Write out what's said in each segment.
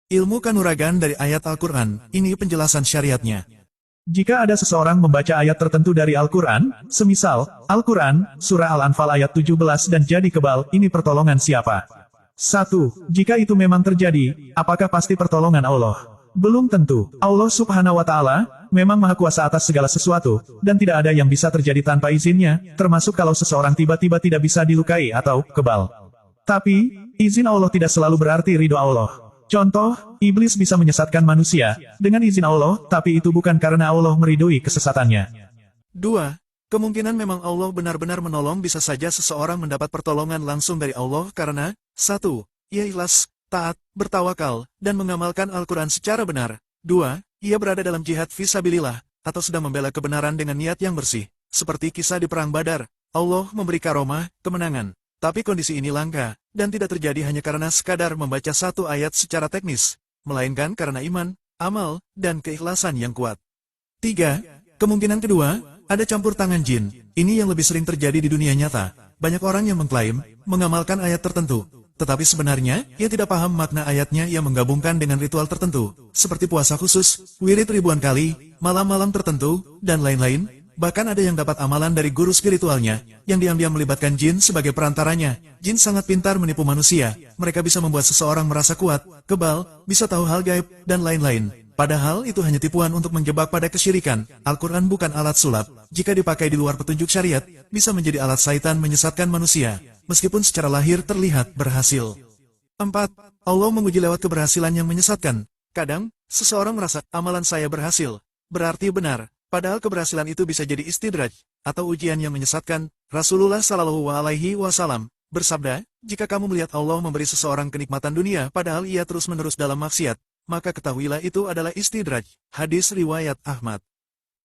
Ilmu kanuragan dari ayat Al-Quran, ini penjelasan syariatnya. Jika ada seseorang membaca ayat tertentu dari Al-Quran, semisal, Al-Quran, Surah Al-Anfal ayat 17 dan jadi kebal, ini pertolongan siapa? 1. Jika itu memang terjadi, apakah pasti pertolongan Allah? Belum tentu. Allah Subhanahu wa Ta'ala memang Maha Kuasa atas segala sesuatu, dan tidak ada yang bisa terjadi tanpa izinnya, termasuk kalau seseorang tiba-tiba tidak bisa dilukai atau kebal. Tapi, izin Allah tidak selalu berarti ridho Allah. Contoh, iblis bisa menyesatkan manusia dengan izin Allah, tapi itu bukan karena Allah meridhoi kesesatannya. 2. Kemungkinan memang Allah benar-benar menolong, bisa saja seseorang mendapat pertolongan langsung dari Allah karena 1. Ia ikhlas, taat, bertawakal, dan mengamalkan Al-Quran secara benar. 2. Ia berada dalam jihad fisabilillah, atau sedang membela kebenaran dengan niat yang bersih. Seperti kisah di Perang Badar, Allah memberi karomah, kemenangan. Tapi kondisi ini langka, dan tidak terjadi hanya karena sekadar membaca satu ayat secara teknis, melainkan karena iman, amal, dan keikhlasan yang kuat. 3. Kemungkinan kedua, ada campur tangan jin. Ini yang lebih sering terjadi di dunia nyata. Banyak orang yang mengklaim, mengamalkan ayat tertentu, tetapi sebenarnya, ia tidak paham makna ayatnya yang menggabungkan dengan ritual tertentu, seperti puasa khusus, wirid ribuan kali, malam-malam tertentu, dan lain-lain. Bahkan ada yang dapat amalan dari guru spiritualnya, yang diam-diam melibatkan jin sebagai perantaranya. Jin sangat pintar menipu manusia, mereka bisa membuat seseorang merasa kuat, kebal, bisa tahu hal gaib, dan lain-lain. Padahal itu hanya tipuan untuk menjebak pada kesyirikan. Al-Quran bukan alat sulap, jika dipakai di luar petunjuk syariat, bisa menjadi alat syaitan menyesatkan manusia, meskipun secara lahir terlihat berhasil. 4. Allah menguji lewat keberhasilan yang menyesatkan. Kadang, seseorang merasa, amalan saya berhasil, berarti benar. Padahal keberhasilan itu bisa jadi istidraj, atau ujian yang menyesatkan. Rasulullah Shallallahu Alaihi Wasallam bersabda, jika kamu melihat Allah memberi seseorang kenikmatan dunia padahal ia terus-menerus dalam maksiat, maka ketahuilah itu adalah istidraj. Hadis riwayat Ahmad.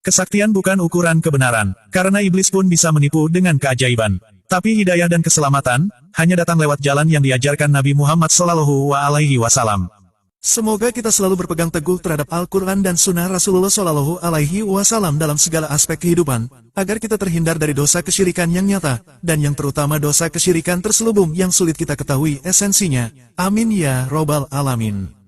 Kesaktian bukan ukuran kebenaran, karena iblis pun bisa menipu dengan keajaiban. Tapi hidayah dan keselamatan hanya datang lewat jalan yang diajarkan Nabi Muhammad Shallallahu Alaihi Wasallam. Semoga kita selalu berpegang teguh terhadap Al-Quran dan Sunnah Rasulullah Shallallahu Alaihi Wasallam dalam segala aspek kehidupan, agar kita terhindar dari dosa kesyirikan yang nyata, dan yang terutama dosa kesyirikan terselubung yang sulit kita ketahui esensinya. Amin ya Robbal Alamin.